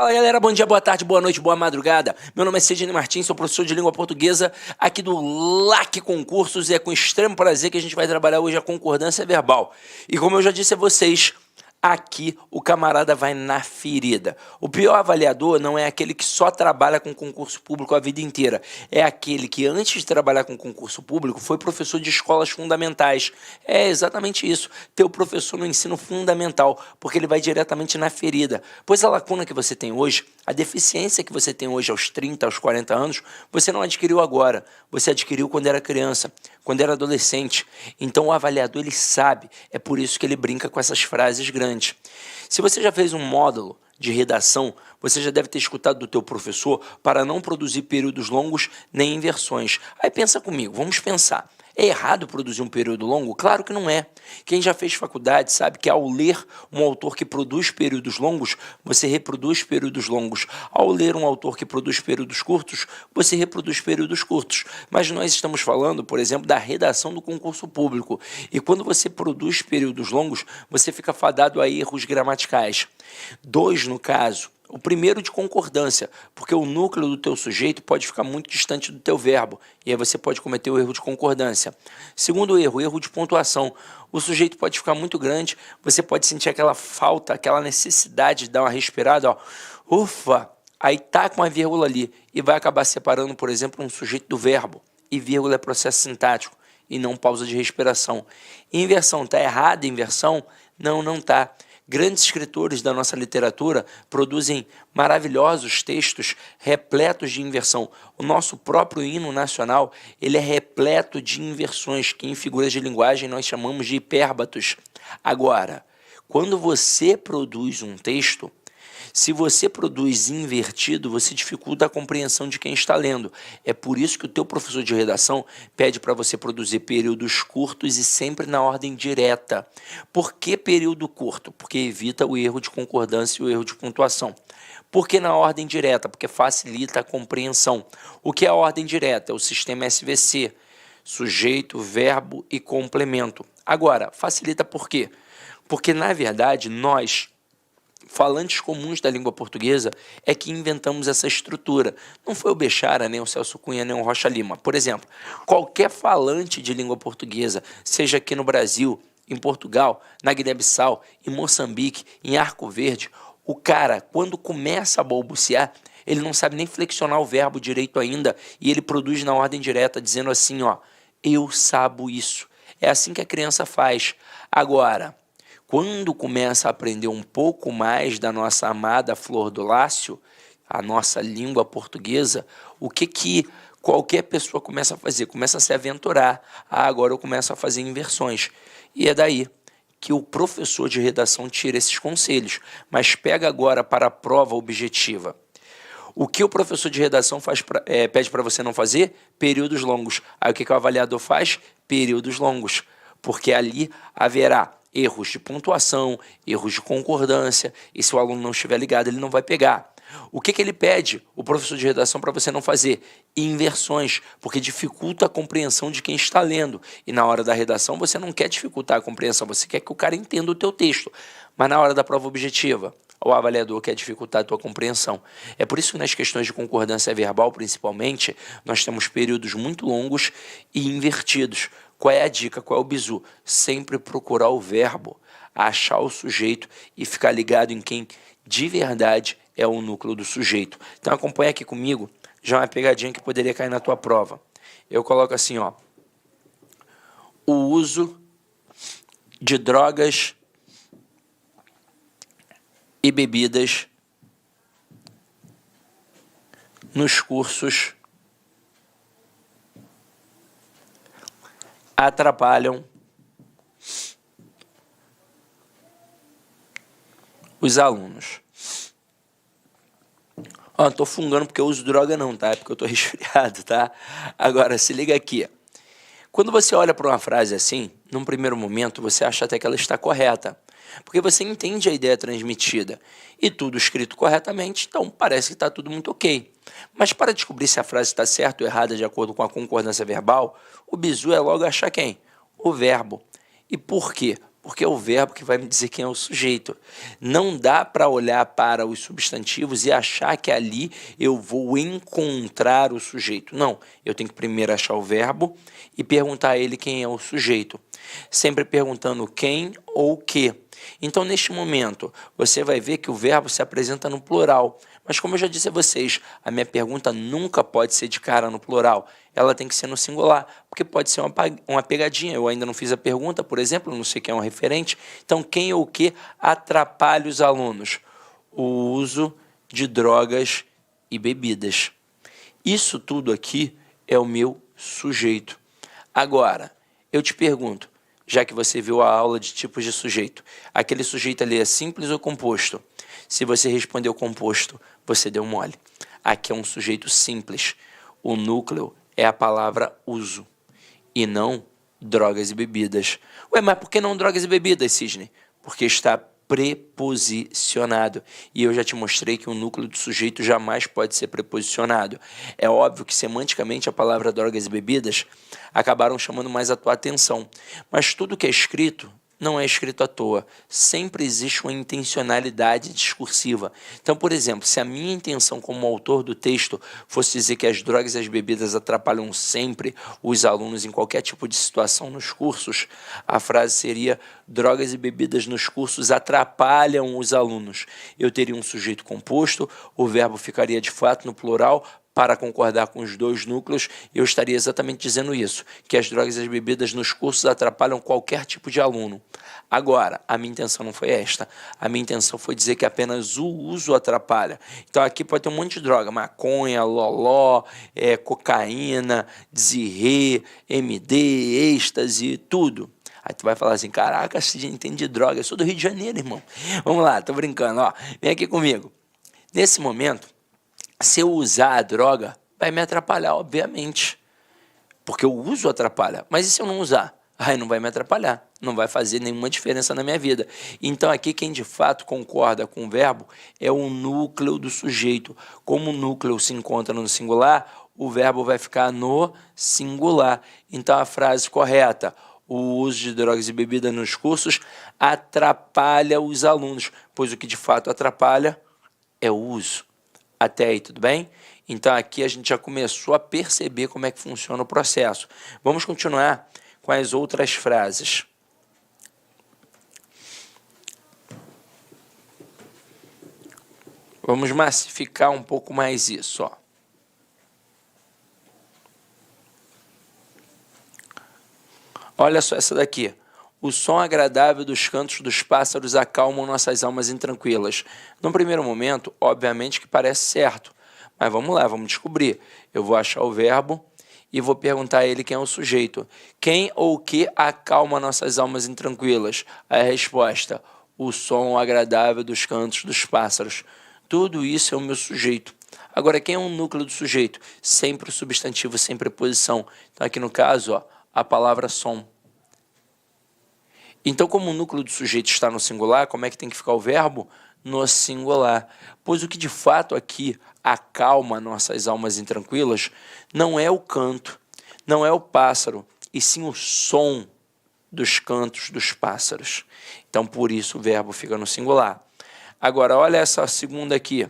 Fala galera, bom dia, boa tarde, boa noite, boa madrugada. Meu nome é Sidney Martins, sou professor de língua portuguesa aqui do LAC Concursos e é com extremo prazer que a gente vai trabalhar hoje a concordância verbal. E como eu já disse a vocês, aqui o camarada vai na ferida. O pior avaliador não é aquele que só trabalha com concurso público a vida inteira. É aquele que antes de trabalhar com concurso público foi professor de escolas fundamentais. É exatamente isso, ter o professor no ensino fundamental, porque ele vai diretamente na ferida. Pois a lacuna que você tem hoje, a deficiência que você tem hoje aos 30, aos 40 anos, você não adquiriu agora, você adquiriu quando era criança, quando era adolescente. Então o avaliador ele sabe, é por isso que ele brinca com essas frases grandes. Se você já fez um módulo de redação, você já deve ter escutado do teu professor para não produzir períodos longos nem inversões. Aí pensa comigo, vamos pensar. É errado produzir um período longo? Claro que não é. Quem já fez faculdade sabe que ao ler um autor que produz períodos longos, você reproduz períodos longos. Ao ler um autor que produz períodos curtos, você reproduz períodos curtos. Mas nós estamos falando, por exemplo, da redação do concurso público. E quando você produz períodos longos, você fica fadado a erros gramaticais. 2 no caso. O primeiro de concordância, porque o núcleo do teu sujeito pode ficar muito distante do teu verbo, e aí você pode cometer o erro de concordância. Segundo erro, erro de pontuação. O sujeito pode ficar muito grande, você pode sentir aquela falta, aquela necessidade de dar uma respirada, ó. Ufa! Aí tá com uma vírgula ali, e vai acabar separando, por exemplo, um sujeito do verbo, e vírgula é processo sintático, e não pausa de respiração. Inversão, tá errada a inversão? Não, não tá. Grandes escritores da nossa literatura produzem maravilhosos textos repletos de inversão. O nosso próprio hino nacional, ele é repleto de inversões, que em figuras de linguagem nós chamamos de hipérbatos. Agora, quando você produz um texto, se você produz invertido, você dificulta a compreensão de quem está lendo. É por isso que o teu professor de redação pede para você produzir períodos curtos e sempre na ordem direta. Por que período curto? Porque evita o erro de concordância e o erro de pontuação. Por que na ordem direta? Porque facilita a compreensão. O que é a ordem direta? É o sistema SVC, sujeito, verbo e complemento. Agora, facilita por quê? Porque, na verdade, nós, falantes comuns da língua portuguesa, é que inventamos essa estrutura. Não foi o Bechara, nem o Celso Cunha, nem o Rocha Lima. Por exemplo, qualquer falante de língua portuguesa, seja aqui no Brasil, em Portugal, na Guiné-Bissau, em Moçambique, em Arco Verde, o cara, quando começa a balbuciar, ele não sabe nem flexionar o verbo direito ainda, e ele produz na ordem direta, dizendo assim, ó, eu sabo isso. É assim que a criança faz. Agora, quando começa a aprender um pouco mais da nossa amada Flor do Lácio, a nossa língua portuguesa, o que qualquer pessoa começa a fazer? Começa a se aventurar. Ah, agora eu começo a fazer inversões. E é daí que o professor de redação tira esses conselhos, mas pega agora para a prova objetiva. O que o professor de redação pede para você não fazer? Períodos longos. Aí o que o avaliador faz? Períodos longos, porque ali haverá erros de pontuação, erros de concordância, e se o aluno não estiver ligado, ele não vai pegar. O que ele pede, o professor de redação, para você não fazer? Inversões, porque dificulta a compreensão de quem está lendo. E na hora da redação, você não quer dificultar a compreensão, você quer que o cara entenda o teu texto. Mas na hora da prova objetiva, o avaliador quer dificultar a tua compreensão. É por isso que nas questões de concordância verbal, principalmente, nós temos períodos muito longos e invertidos. Qual é a dica? Qual é o bizu? Sempre procurar o verbo, achar o sujeito e ficar ligado em quem de verdade é o núcleo do sujeito. Então acompanha aqui comigo, já uma pegadinha que poderia cair na tua prova. Eu coloco assim, ó, o uso de drogas e bebidas nos cursos atrapalham os alunos. Ó, não tô fungando porque eu uso droga não, tá? É porque eu tô resfriado, tá? Agora, se liga aqui. Quando você olha para uma frase assim, num primeiro momento, você acha até que ela está correta, porque você entende a ideia transmitida e tudo escrito corretamente, então parece que está tudo muito ok. Mas para descobrir se a frase está certa ou errada de acordo com a concordância verbal, o bizu é logo achar quem? O verbo. E por quê? porque é o verbo que vai me dizer quem é o sujeito. Não dá para olhar para os substantivos e achar que ali eu vou encontrar o sujeito. Não, eu tenho que primeiro achar o verbo e perguntar a ele quem é o sujeito. Sempre perguntando quem ou o que. Então, neste momento, você vai ver que o verbo se apresenta no plural. Mas, como eu já disse a vocês, a minha pergunta nunca pode ser de cara no plural. Ela tem que ser no singular, porque pode ser uma pegadinha. Eu ainda não fiz a pergunta, por exemplo, não sei quem é um referente. Então, quem ou o que atrapalha os alunos? O uso de drogas e bebidas. Isso tudo aqui é o meu sujeito. Agora, eu te pergunto, já que você viu a aula de tipos de sujeito, aquele sujeito ali é simples ou composto? Se você respondeu composto, você deu mole. Aqui é um sujeito simples. O núcleo é a palavra uso e não drogas e bebidas. Ué, mas por que não drogas e bebidas, Sidney? Porque está preposicionado. E eu já te mostrei que o núcleo do sujeito jamais pode ser preposicionado. É óbvio que semanticamente a palavra drogas e bebidas acabaram chamando mais a tua atenção. Mas tudo que é escrito não é escrito à toa. Sempre existe uma intencionalidade discursiva. Então, por exemplo, se a minha intenção como autor do texto fosse dizer que as drogas e as bebidas atrapalham sempre os alunos em qualquer tipo de situação nos cursos, a frase seria: drogas e bebidas nos cursos atrapalham os alunos. Eu teria um sujeito composto, o verbo ficaria de fato no plural. Para concordar com os dois núcleos, eu estaria exatamente dizendo isso, que as drogas e as bebidas nos cursos atrapalham qualquer tipo de aluno. Agora, a minha intenção não foi esta. A minha intenção foi dizer que apenas o uso atrapalha. Então aqui pode ter um monte de droga, maconha, loló, cocaína, zirê, MD, êxtase, tudo. Aí tu vai falar assim: caraca, Sidney entende de droga, eu sou do Rio de Janeiro, irmão. Vamos lá, tô brincando, ó. Vem aqui comigo. Nesse momento, se eu usar a droga, vai me atrapalhar, obviamente. Porque o uso atrapalha. Mas e se eu não usar? Aí não vai me atrapalhar. Não vai fazer nenhuma diferença na minha vida. Então aqui quem de fato concorda com o verbo é o núcleo do sujeito. Como o núcleo se encontra no singular, o verbo vai ficar no singular. Então a frase correta: o uso de drogas e bebidas nos cursos atrapalha os alunos. Pois o que de fato atrapalha é o uso. Até aí, tudo bem? Então, aqui a gente já começou a perceber como é que funciona o processo. Vamos continuar com as outras frases. Vamos massificar um pouco mais isso, ó. Olha só essa daqui. O som agradável dos cantos dos pássaros acalmam nossas almas intranquilas. No primeiro momento, obviamente que parece certo. Mas vamos lá, vamos descobrir. Eu vou achar o verbo e vou perguntar a ele quem é o sujeito. Quem ou o que acalma nossas almas intranquilas? A resposta: o som agradável dos cantos dos pássaros. Tudo isso é o meu sujeito. Agora, quem é o núcleo do sujeito? Sempre o substantivo, sem preposição. Então, aqui no caso, ó, a palavra som. Então, como o núcleo do sujeito está no singular, como é que tem que ficar o verbo? No singular. Pois o que de fato aqui acalma nossas almas intranquilas não é o canto, não é o pássaro, e sim o som dos cantos dos pássaros. Então, por isso o verbo fica no singular. Agora, olha essa segunda aqui.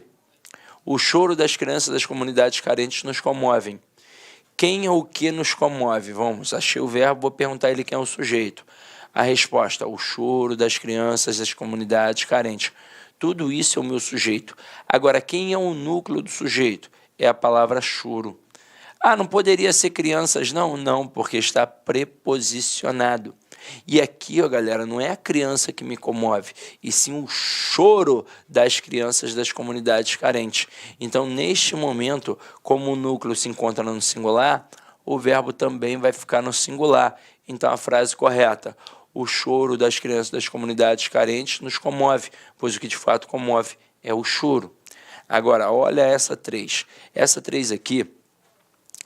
O choro das crianças das comunidades carentes nos comovem. Quem ou o que nos comove? Vamos, achei o verbo, vou perguntar a ele quem é o sujeito. A resposta: o choro das crianças das comunidades carentes. Tudo isso é o meu sujeito. Agora, quem é o núcleo do sujeito? É a palavra choro. Ah, não poderia ser crianças? Não, não, porque está preposicionado. E aqui, ó, galera, não é a criança que me comove, e sim o choro das crianças das comunidades carentes. Então, neste momento, como o núcleo se encontra no singular, o verbo também vai ficar no singular. Então, a frase correta: o choro das crianças das comunidades carentes nos comove, pois o que de fato comove é o choro. Agora, olha essa 3. Essa 3 aqui,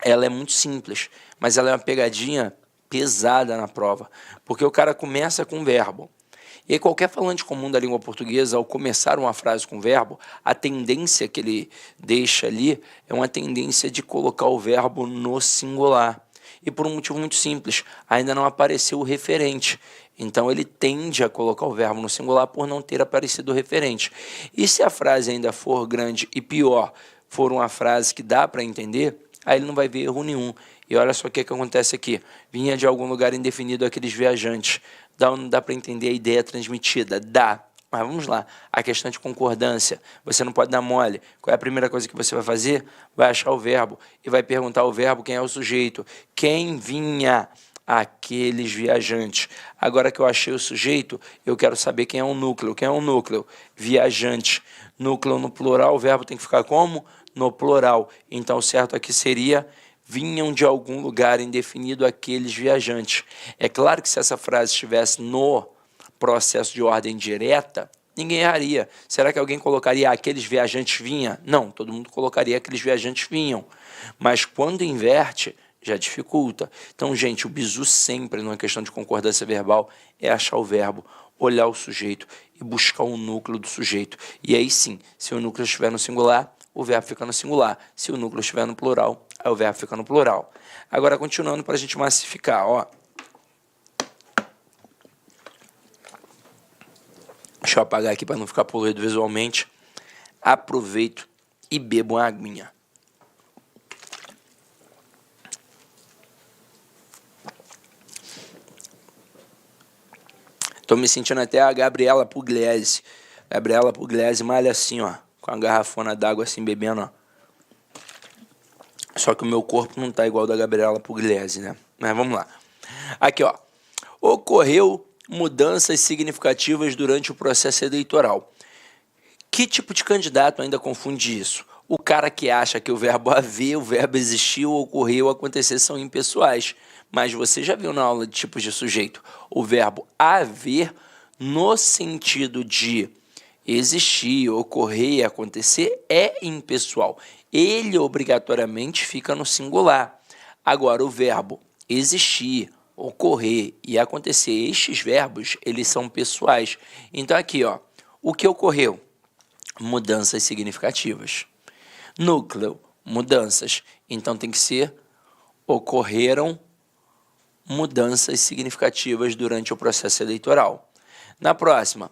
ela é muito simples, mas ela é uma pegadinha pesada na prova, porque o cara começa com verbo. E aí, qualquer falante comum da língua portuguesa, ao começar uma frase com verbo, a tendência que ele deixa ali é uma tendência de colocar o verbo no singular. e por um motivo muito simples, ainda não apareceu o referente. Então ele tende a colocar o verbo no singular por não ter aparecido o referente. E se a frase ainda for grande e pior, for uma frase que dá para entender, aí ele não vai ver erro nenhum. E olha só o que acontece aqui. Vinha de algum lugar indefinido aqueles viajantes. Dá ou não dá para entender a ideia transmitida? Dá. Mas vamos lá, a questão de concordância, você não pode dar mole. Qual é a primeira coisa que você vai fazer? Vai achar o verbo e vai perguntar ao verbo quem é o sujeito. Quem vinha? Aqueles viajantes. Agora que eu achei o sujeito, eu quero saber quem é o núcleo. Quem é o núcleo? Viajante. Núcleo no plural, o verbo tem que ficar como? No plural. Então o certo aqui seria: vinham de algum lugar indefinido aqueles viajantes. É claro que se essa frase estivesse no processo de ordem direta, ninguém erraria. Será que alguém colocaria aqueles viajantes vinham? Não, todo mundo colocaria aqueles viajantes vinham. Mas quando inverte, já dificulta. Então, gente, o bizu sempre, numa questão de concordância verbal, é achar o verbo, olhar o sujeito e buscar o núcleo do sujeito. E aí sim, se o núcleo estiver no singular, o verbo fica no singular. Se o núcleo estiver no plural, aí o verbo fica no plural. Agora, continuando para a gente massificar, ó. Deixa eu apagar aqui para não ficar poluído visualmente. Aproveito e bebo uma aguinha. Estou me sentindo até a Gabriela Pugliese. Gabriela Pugliese malha assim, ó, com a garrafona d'água assim, bebendo, ó. Só que o meu corpo não tá igual ao da Gabriela Pugliese, né? Mas vamos lá. Aqui, ó. Ocorreu mudanças significativas durante o processo eleitoral. Que tipo de candidato ainda confunde isso? O cara que acha que o verbo haver, o verbo existir, ou ocorrer ou acontecer são impessoais. Mas você já viu na aula de tipos de sujeito o verbo haver no sentido de existir, ocorrer e acontecer é impessoal. Ele obrigatoriamente fica no singular. Agora, o verbo existir, ocorrer e acontecer, estes verbos, eles são pessoais. Então aqui, ó, o que ocorreu? Mudanças significativas. Núcleo, mudanças. Então tem que ser ocorreram mudanças significativas durante o processo eleitoral. Na próxima,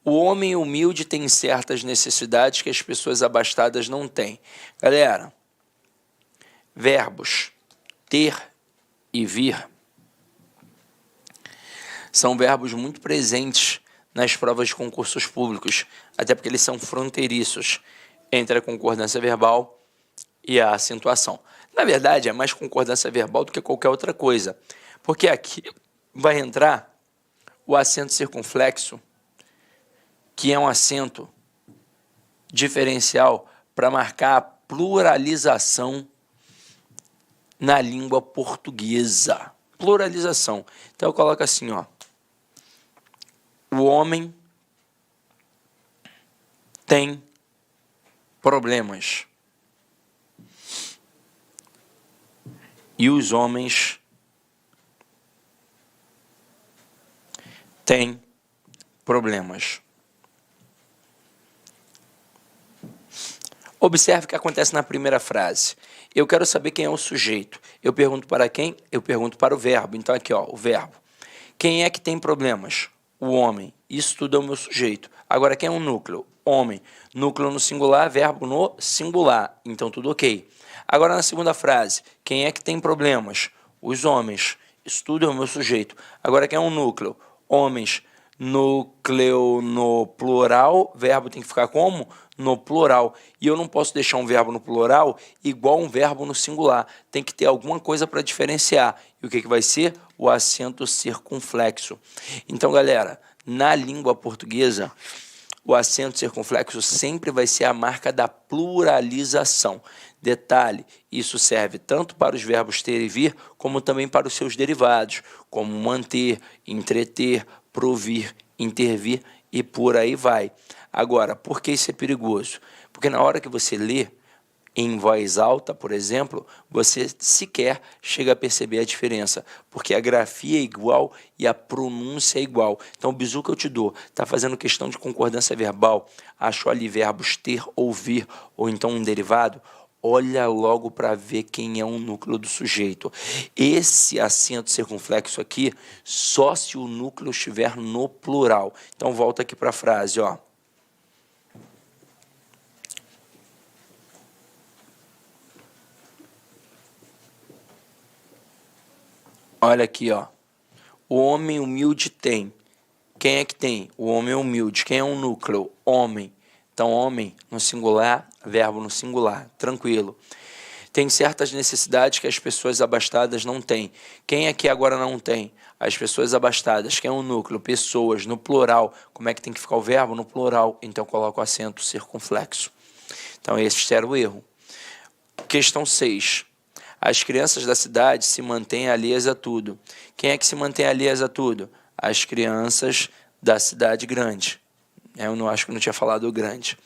o homem humilde tem certas necessidades que as pessoas abastadas não têm. Galera, verbos ter e vir são verbos muito presentes nas provas de concursos públicos, até porque eles são fronteiriços entre a concordância verbal e a acentuação. Na verdade, é mais concordância verbal do que qualquer outra coisa, porque aqui vai entrar o acento circunflexo, que é um acento diferencial para marcar a pluralização na língua portuguesa. Pluralização. Então eu coloco assim, ó. O homem tem problemas. E os homens têm problemas. Observe o que acontece na primeira frase. Eu quero saber quem é o sujeito. Eu pergunto para quem? Eu pergunto para o verbo. Então aqui, ó, o verbo. Quem é que tem problemas? O homem. Isso tudo é o meu sujeito. Agora, quem é o núcleo? Homem. Núcleo no singular, verbo no singular. Então, tudo ok. Agora, na segunda frase, quem é que tem problemas? Os homens. Isso tudo é o meu sujeito. Agora, quem é o núcleo? Homens. Núcleo no plural, verbo tem que ficar como? No plural. E eu não posso deixar um verbo no plural igual um verbo no singular. Tem que ter alguma coisa para diferenciar. E o que vai ser? O acento circunflexo. Então, galera, na língua portuguesa, o acento circunflexo sempre vai ser a marca da pluralização. Detalhe, isso serve tanto para os verbos ter e vir, como também para os seus derivados, como manter, entreter, provir, intervir e por aí vai. Agora, por que isso é perigoso? Porque na hora que você lê em voz alta, por exemplo, você sequer chega a perceber a diferença, porque a grafia é igual e a pronúncia é igual. Então, o bizu que eu te dou está fazendo questão de concordância verbal, achou ali verbos ter ou vir, ou então um derivado, olha logo para ver quem é o núcleo do sujeito. Esse acento circunflexo aqui, só se o núcleo estiver no plural. Então, volta aqui para a frase, ó. Olha aqui, ó. O homem humilde tem. Quem é que tem? O homem humilde. Quem é o núcleo? Homem. Então, homem no singular, verbo no singular. Tranquilo. Tem certas necessidades que as pessoas abastadas não têm. Quem aqui agora não tem? As pessoas abastadas. Quem é o núcleo? Pessoas. No plural. Como é que tem que ficar o verbo? No plural. Então, eu coloco o acento circunflexo. Então, esse era o erro. Questão 6. As crianças da cidade se mantêm alheias a tudo. Quem é que se mantém alheias a tudo? As crianças da cidade grande. Eu não acho que não tinha falado o grande.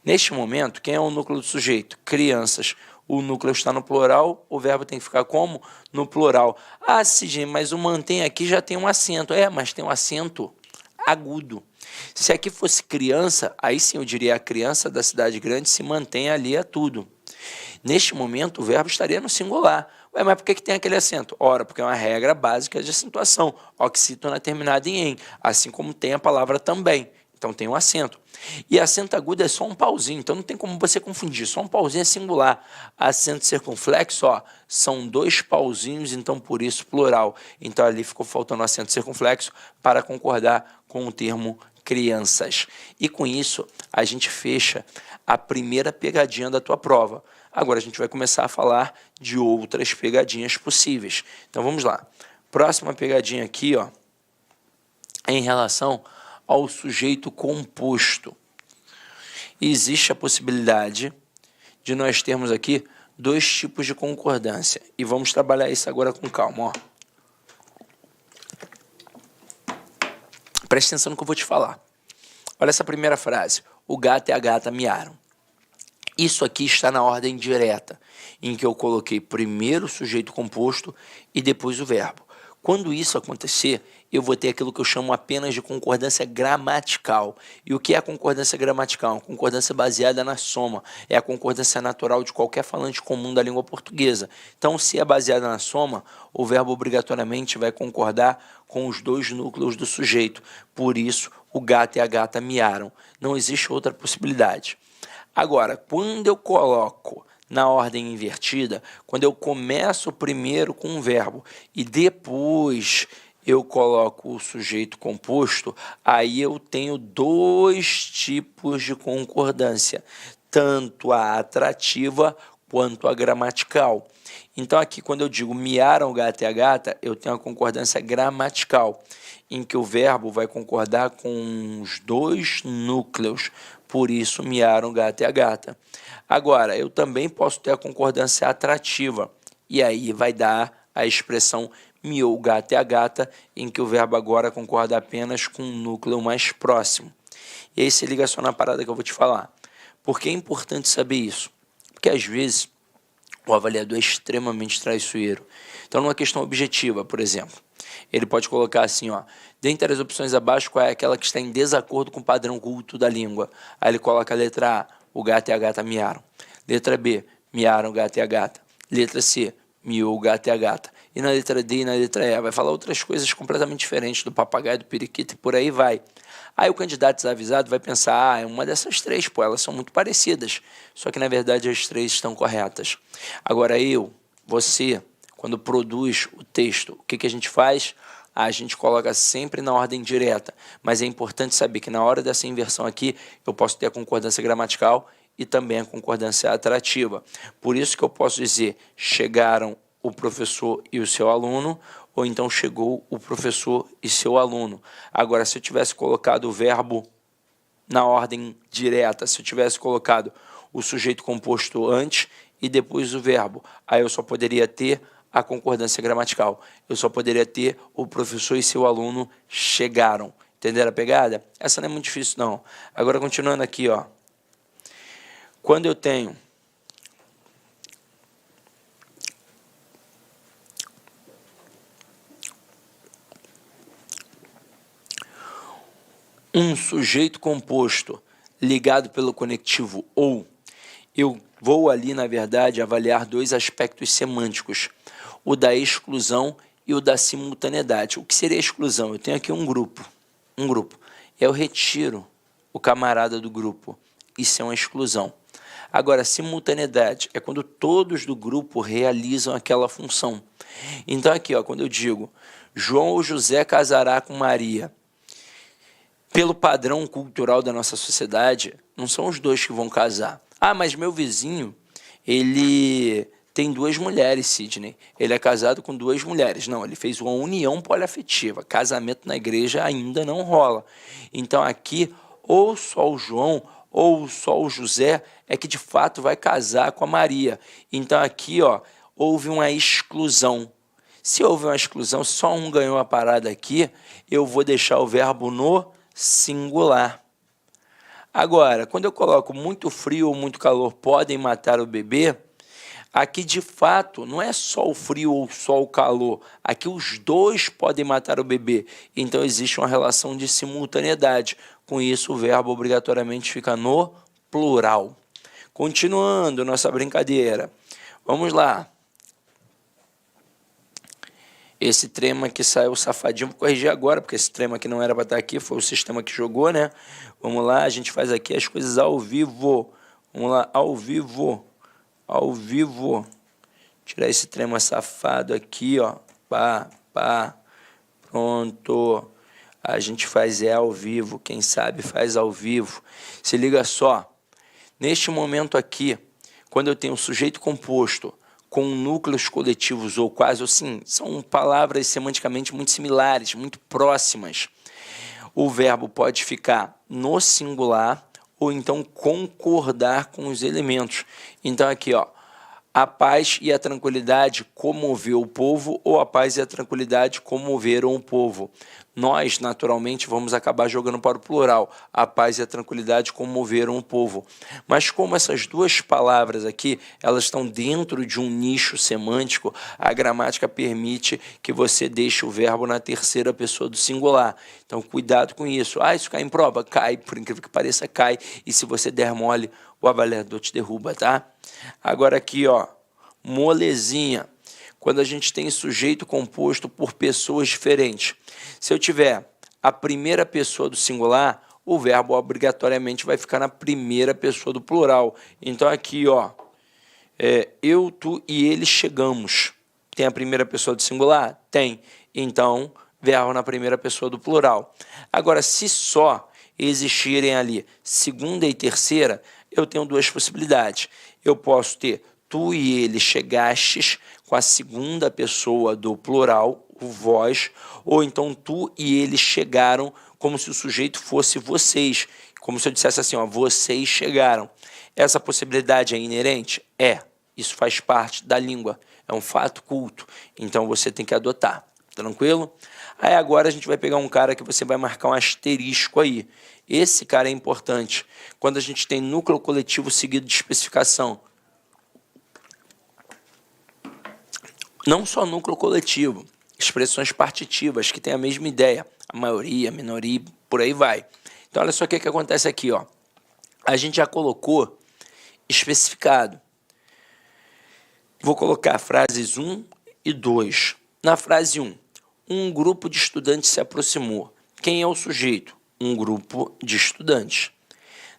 Neste momento, quem é o núcleo do sujeito? Crianças. O núcleo está no plural, o verbo tem que ficar como? No plural. Ah, Sidney, mas o mantém aqui já tem um acento. Mas tem um acento agudo. Se aqui fosse criança, aí sim eu diria a criança da cidade grande se mantém alheia a tudo. Neste momento, o verbo estaria no singular. Mas por que tem aquele acento? Ora, porque é uma regra básica de acentuação. Oxítona terminada em assim como tem a palavra também. Então, tem um acento. E acento agudo é só um pauzinho, então não tem como você confundir. Só um pauzinho é singular. Acento circunflexo, ó, são 2 pauzinhos, então por isso plural. Então, ali ficou faltando o acento circunflexo para concordar com o termo crianças. E com isso, a gente fecha a primeira pegadinha da tua prova. Agora a gente vai começar a falar de outras pegadinhas possíveis. Então vamos lá. Próxima pegadinha aqui, ó, é em relação ao sujeito composto. Existe a possibilidade de nós termos aqui 2 tipos de concordância. E vamos trabalhar isso agora com calma, ó. Presta atenção no que eu vou te falar. Olha essa primeira frase. O gato e a gata miaram. Isso aqui está na ordem direta, em que eu coloquei primeiro o sujeito composto e depois o verbo. Quando isso acontecer, eu vou ter aquilo que eu chamo apenas de concordância gramatical. E o que é a concordância gramatical? Uma concordância baseada na soma. É a concordância natural de qualquer falante comum da língua portuguesa. Então, se é baseada na soma, o verbo obrigatoriamente vai concordar com os 2 núcleos do sujeito. Por isso, o gato e a gata miaram. Não existe outra possibilidade. Agora, quando eu coloco na ordem invertida, quando eu começo primeiro com um verbo e depois eu coloco o sujeito composto, aí eu tenho 2 tipos de concordância, tanto a atrativa quanto a gramatical. Então aqui quando eu digo miaram o gato e a gata, eu tenho a concordância gramatical, em que o verbo vai concordar com os 2 núcleos, por isso miaram o gato e a gata. Agora, eu também posso ter a concordância atrativa, e aí vai dar a expressão miou o gato e a gata, em que o verbo agora concorda apenas com o núcleo mais próximo. E aí se liga só na parada que eu vou te falar. Por que é importante saber isso? Porque às vezes o avaliador é extremamente traiçoeiro. Então, numa questão objetiva, por exemplo, ele pode colocar assim, ó, dentre as opções abaixo, qual é aquela que está em desacordo com o padrão culto da língua? Aí ele coloca a letra A, o gato e a gata miaram. Letra B, miaram o gato e a gata. Letra C, miou o gato e a gata. E na letra D e na letra E, vai falar outras coisas completamente diferentes do papagaio, do periquito e por aí vai. Aí o candidato desavisado vai pensar, é uma dessas 3, pô, elas são muito parecidas. Só que na verdade as 3 estão corretas. Agora você, quando produz o texto, o que a gente faz? A gente coloca sempre na ordem direta, mas é importante saber que na hora dessa inversão aqui, eu posso ter a concordância gramatical e também a concordância atrativa. Por isso que eu posso dizer, chegaram o professor e o seu aluno, ou então chegou o professor e seu aluno. Agora, se eu tivesse colocado o verbo na ordem direta, se eu tivesse colocado o sujeito composto antes e depois o verbo, aí eu só poderia ter a concordância gramatical. Eu só poderia ter o professor e seu aluno chegaram. Entenderam a pegada? Essa não é muito difícil, não. Agora, continuando aqui, ó. Quando eu tenho um sujeito composto ligado pelo conectivo ou, eu vou ali, na verdade, avaliar dois aspectos semânticos, o da exclusão e o da simultaneidade. O que seria exclusão? Eu tenho aqui um grupo. Eu retiro o camarada do grupo. Isso é uma exclusão. Agora, simultaneidade é quando todos do grupo realizam aquela função. Então, aqui, ó, quando eu digo João ou José casará com Maria, pelo padrão cultural da nossa sociedade, não são os dois que vão casar. Ah, mas meu vizinho, ele tem duas mulheres, Sidney. Ele é casado com duas mulheres. Não, ele fez uma união poliafetiva. Casamento na igreja ainda não rola. Então, aqui, ou só o João ou só o José é que de fato vai casar com a Maria. Então, aqui, ó, houve uma exclusão. Se houve uma exclusão, só um ganhou a parada aqui, eu vou deixar o verbo no singular. Agora, quando eu coloco muito frio ou muito calor podem matar o bebê, aqui de fato não é só o frio ou só o calor, aqui os dois podem matar o bebê. Então existe uma relação de simultaneidade. Com isso o verbo obrigatoriamente fica no plural. Continuando nossa brincadeira, vamos lá. Esse trema aqui saiu safadinho, vou corrigir agora, porque esse trema aqui não era para estar aqui, foi o sistema que jogou, né? Vamos lá, a gente faz aqui as coisas ao vivo. Vamos lá, ao vivo. Tirar esse trema safado aqui, ó. Pá. Pronto. A gente faz ao vivo, quem sabe faz ao vivo. Se liga só. Neste momento aqui, quando eu tenho um sujeito composto com núcleos coletivos ou quase assim, são palavras semanticamente muito similares, muito próximas. O verbo pode ficar no singular ou então concordar com os elementos. Então aqui, ó, a paz e a tranquilidade comoveu o povo ou a paz e a tranquilidade comoveram o povo. Nós, naturalmente, vamos acabar jogando para o plural. A paz e a tranquilidade comoveram o povo. Mas como essas duas palavras aqui, elas estão dentro de um nicho semântico, a gramática permite que você deixe o verbo na terceira pessoa do singular. Então, cuidado com isso. Ah, isso cai em prova? Cai, por incrível que pareça, cai. E se você der mole, o avaliador te derruba, tá? Agora aqui, ó, molezinha. Quando a gente tem sujeito composto por pessoas diferentes. Se eu tiver a primeira pessoa do singular, o verbo obrigatoriamente vai ficar na primeira pessoa do plural. Então aqui, ó, eu, tu e ele chegamos. Tem a primeira pessoa do singular? Tem. Então, verbo na primeira pessoa do plural. Agora, se só existirem ali segunda e terceira, eu tenho duas possibilidades. Eu posso ter tu e ele chegastes com a segunda pessoa do plural, o vós, ou então tu e eles chegaram como se o sujeito fosse vocês, como se eu dissesse assim, ó, vocês chegaram. Essa possibilidade é inerente? É, isso faz parte da língua, é um fato culto, então você tem que adotar, tranquilo? Aí agora a gente vai pegar um cara que você vai marcar um asterisco aí. Esse cara é importante, quando a gente tem núcleo coletivo seguido de especificação. Não só núcleo coletivo, expressões partitivas que têm a mesma ideia, a maioria, a minoria, por aí vai. Então, olha só o que acontece aqui, ó. A gente já colocou especificado. Vou colocar frases 1 e 2. Na frase 1, um grupo de estudantes se aproximou. Quem é o sujeito? Um grupo de estudantes.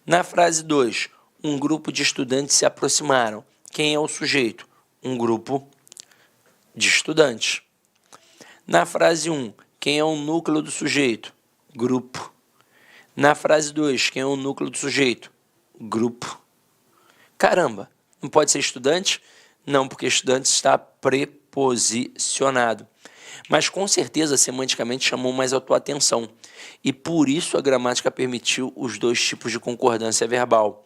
Na frase 2, um grupo de estudantes se aproximaram. Quem é o sujeito? Um grupo de estudantes. Na frase 1, quem é o núcleo do sujeito? Grupo. Na frase 2, quem é o núcleo do sujeito? Grupo. Caramba, não pode ser estudante? Não, porque estudante está preposicionado. Mas com certeza, semanticamente, chamou mais a tua atenção. E por isso a gramática permitiu os dois tipos de concordância verbal.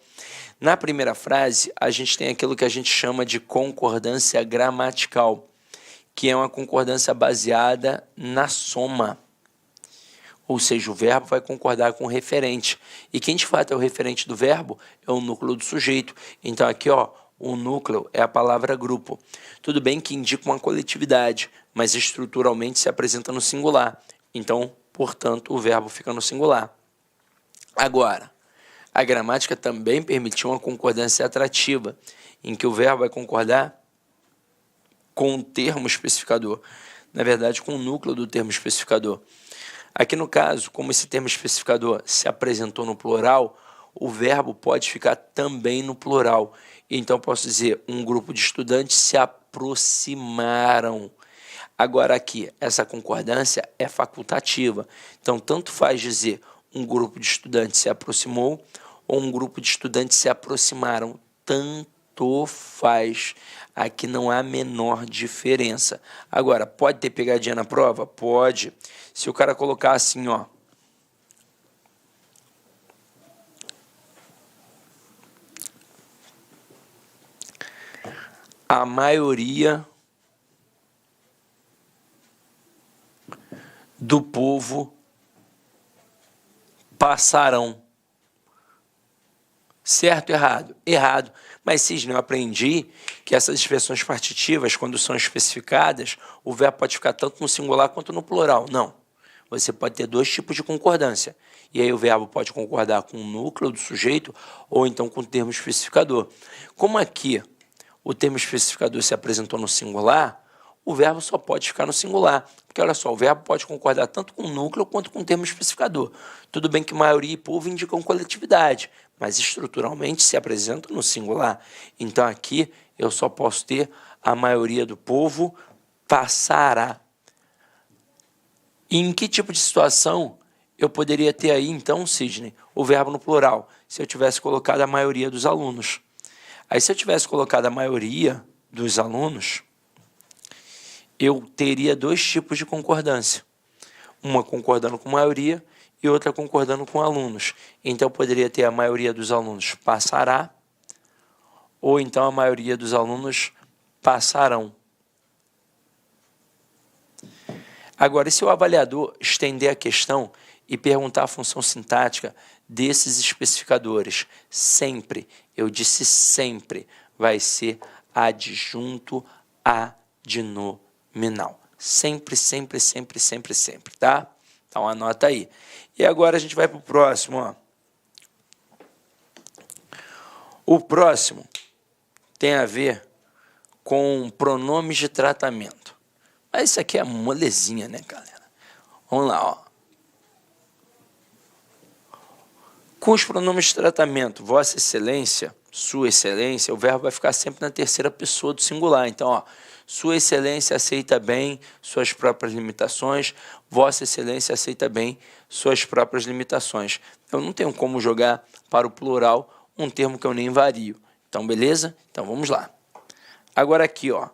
Na primeira frase, a gente tem aquilo que a gente chama de concordância gramatical, que é uma concordância baseada na soma. Ou seja, o verbo vai concordar com o referente. E quem de fato é o referente do verbo é o núcleo do sujeito. Então aqui, ó, o núcleo é a palavra grupo. Tudo bem que indica uma coletividade, mas estruturalmente se apresenta no singular. Então, portanto, o verbo fica no singular. Agora, A gramática também permitiu uma concordância atrativa, em que o verbo vai concordar com o termo especificador, na verdade, com o núcleo do termo especificador. Aqui no caso, como esse termo especificador se apresentou no plural, o verbo pode ficar também no plural. Então, posso dizer, um grupo de estudantes se aproximaram. Agora aqui, essa concordância é facultativa. Então, tanto faz dizer um grupo de estudantes se aproximou ou um grupo de estudantes se aproximaram. Tanto faz. Aqui não há a menor diferença. Agora, pode ter pegadinha na prova? Pode. Se o cara colocar assim, ó. A maioria do povo passarão. Certo ou errado? Errado. Mas, Cisne, eu aprendi que essas expressões partitivas, quando são especificadas, o verbo pode ficar tanto no singular quanto no plural. Não. Você pode ter dois tipos de concordância. E aí o verbo pode concordar com o núcleo do sujeito ou então com o termo especificador. Como aqui o termo especificador se apresentou no singular, o verbo só pode ficar no singular. Porque, olha só, o verbo pode concordar tanto com o núcleo quanto com o termo especificador. Tudo bem que maioria e povo indicam coletividade, mas estruturalmente se apresentam no singular. Então, aqui eu só posso ter a maioria do povo passará. E em que tipo de situação eu poderia ter aí, então, Cisne, o verbo no plural? Se eu tivesse colocado a maioria dos alunos. Aí, se eu tivesse colocado a maioria dos alunos, eu teria dois tipos de concordância. Uma concordando com maioria e outra concordando com alunos. Então, eu poderia ter a maioria dos alunos passará, ou então a maioria dos alunos passarão. Agora, e se o avaliador estender a questão e perguntar a função sintática desses especificadores? Sempre, eu disse sempre, vai ser adjunto adnominal. Sempre, sempre, sempre, sempre, sempre, tá? Então, anota aí. E agora a gente vai para o próximo, ó. O próximo tem a ver com pronomes de tratamento. Mas isso aqui é molezinha, né, galera? Vamos lá, ó. Com os pronomes de tratamento, Vossa Excelência, Sua Excelência, o verbo vai ficar sempre na terceira pessoa do singular. Então, ó, Sua Excelência aceita bem suas próprias limitações, Vossa Excelência aceita bem suas próprias limitações. Eu não tenho como jogar para o plural um termo que eu nem vario. Então, beleza? Então, vamos lá. Agora aqui, ó,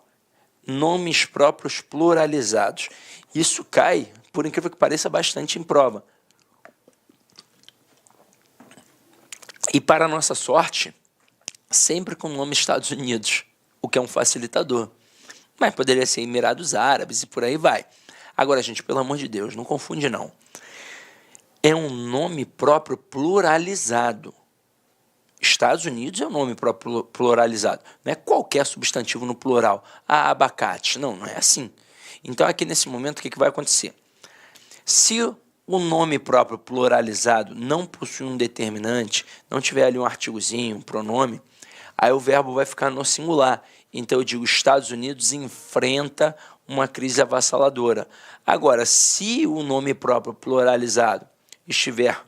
nomes próprios pluralizados. Isso cai, por incrível que pareça, bastante em prova. E, para a nossa sorte, sempre com o nome Estados Unidos, o que é um facilitador. Mas poderia ser Emirados Árabes e por aí vai. Agora, gente, pelo amor de Deus, não confunde não. É um nome próprio pluralizado. Estados Unidos é um nome próprio pluralizado. Não é qualquer substantivo no plural. Ah, abacate. Não, não é assim. Então, aqui nesse momento, o que vai acontecer? Se o nome próprio pluralizado não possui um determinante, não tiver ali um artigozinho, um pronome, aí o verbo vai ficar no singular. Então, eu digo, Estados Unidos enfrenta uma crise avassaladora. Agora, se o nome próprio pluralizado estiver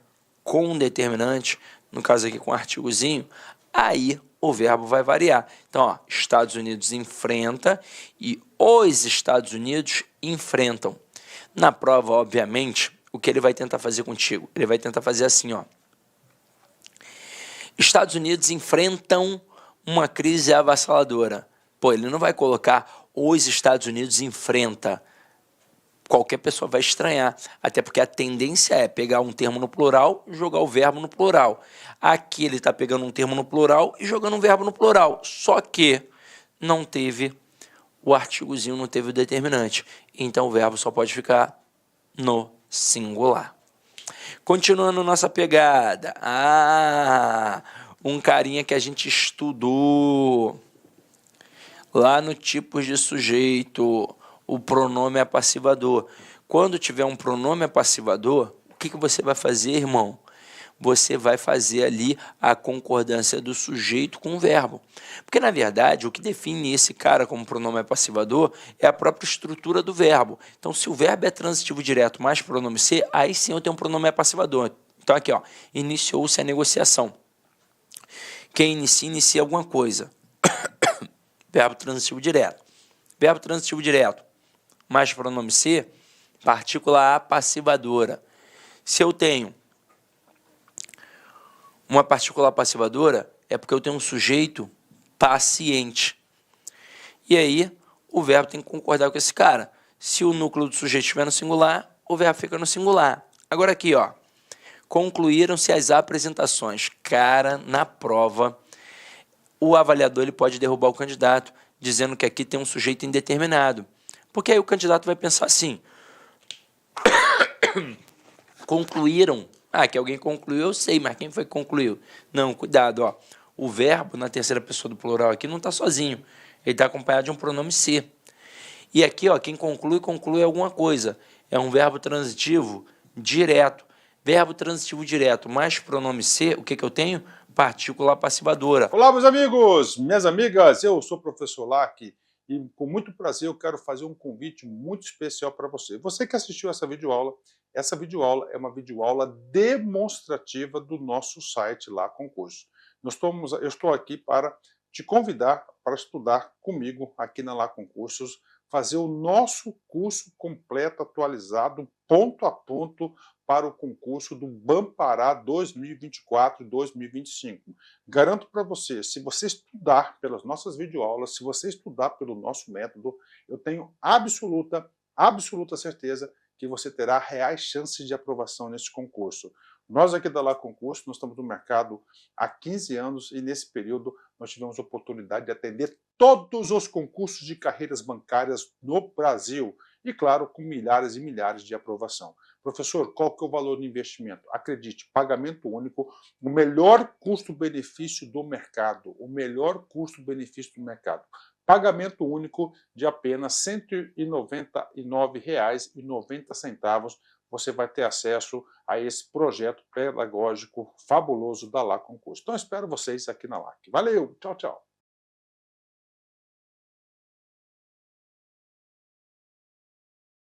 com um determinante, no caso aqui com um artigozinho, aí o verbo vai variar. Então, ó, Estados Unidos enfrenta e os Estados Unidos enfrentam. Na prova, obviamente, o que ele vai tentar fazer contigo? Ele vai tentar fazer assim, ó. Estados Unidos enfrentam uma crise avassaladora. Pô, ele não vai colocar os Estados Unidos enfrenta. Qualquer pessoa vai estranhar, até porque a tendência é pegar um termo no plural e jogar o verbo no plural. Aqui ele está pegando um termo no plural e jogando um verbo no plural, só que não teve o artigozinho, não teve o determinante. Então o verbo só pode ficar no singular. Continuando nossa pegada. Um carinha que a gente estudou lá no tipos de sujeito, o pronome apassivador. Quando tiver um pronome apassivador, o que você vai fazer, irmão? você vai fazer ali a concordância do sujeito com o verbo. Porque, na verdade, o que define esse cara como pronome passivador é a própria estrutura do verbo. Então, se o verbo é transitivo direto mais pronome ser, aí sim eu tenho um pronome passivador. Então, aqui, ó, iniciou-se a negociação. Quem inicia alguma coisa. Verbo transitivo direto. Verbo transitivo direto mais pronome ser, partícula passivadora. Se eu tenho uma partícula passivadora, é porque eu tenho um sujeito paciente. E aí, o verbo tem que concordar com esse cara. Se o núcleo do sujeito estiver no singular, o verbo fica no singular. Agora aqui, ó. Concluíram-se as apresentações. Cara, na prova, o avaliador ele pode derrubar o candidato, dizendo que aqui tem um sujeito indeterminado. Porque aí o candidato vai pensar assim, concluíram. Ah, que alguém concluiu, eu sei, mas quem foi que concluiu? Não, cuidado, ó. O verbo na terceira pessoa do plural aqui não está sozinho. Ele está acompanhado de um pronome ser. E aqui, ó, quem conclui alguma coisa. É um verbo transitivo direto. Verbo transitivo direto mais pronome ser, o que eu tenho? Partícula passivadora. Olá, meus amigos, minhas amigas, eu sou o professor Lack e com muito prazer eu quero fazer um convite muito especial para você. Você que assistiu essa videoaula é uma videoaula demonstrativa do nosso site lá, Concurso. Eu estou aqui para te convidar para estudar comigo aqui na Lá Concursos, fazer o nosso curso completo, atualizado, ponto a ponto, para o concurso do Bampará 2024 e 2025. Garanto para você, se você estudar pelas nossas videoaulas, se você estudar pelo nosso método, eu tenho absoluta certeza que você terá reais chances de aprovação nesse concurso. Nós aqui da Lá Concurso, nós estamos no mercado há 15 anos e nesse período nós tivemos a oportunidade de atender todos os concursos de carreiras bancárias no Brasil e, claro, com milhares e milhares de aprovação. Professor, qual que é o valor do investimento? Acredite, pagamento único, o melhor custo-benefício do mercado, o melhor custo-benefício do mercado. Pagamento único de apenas R$ 199,90. Você vai ter acesso a esse projeto pedagógico fabuloso da Lá Concurso. Então, eu espero vocês aqui na LAC. Valeu, tchau, tchau.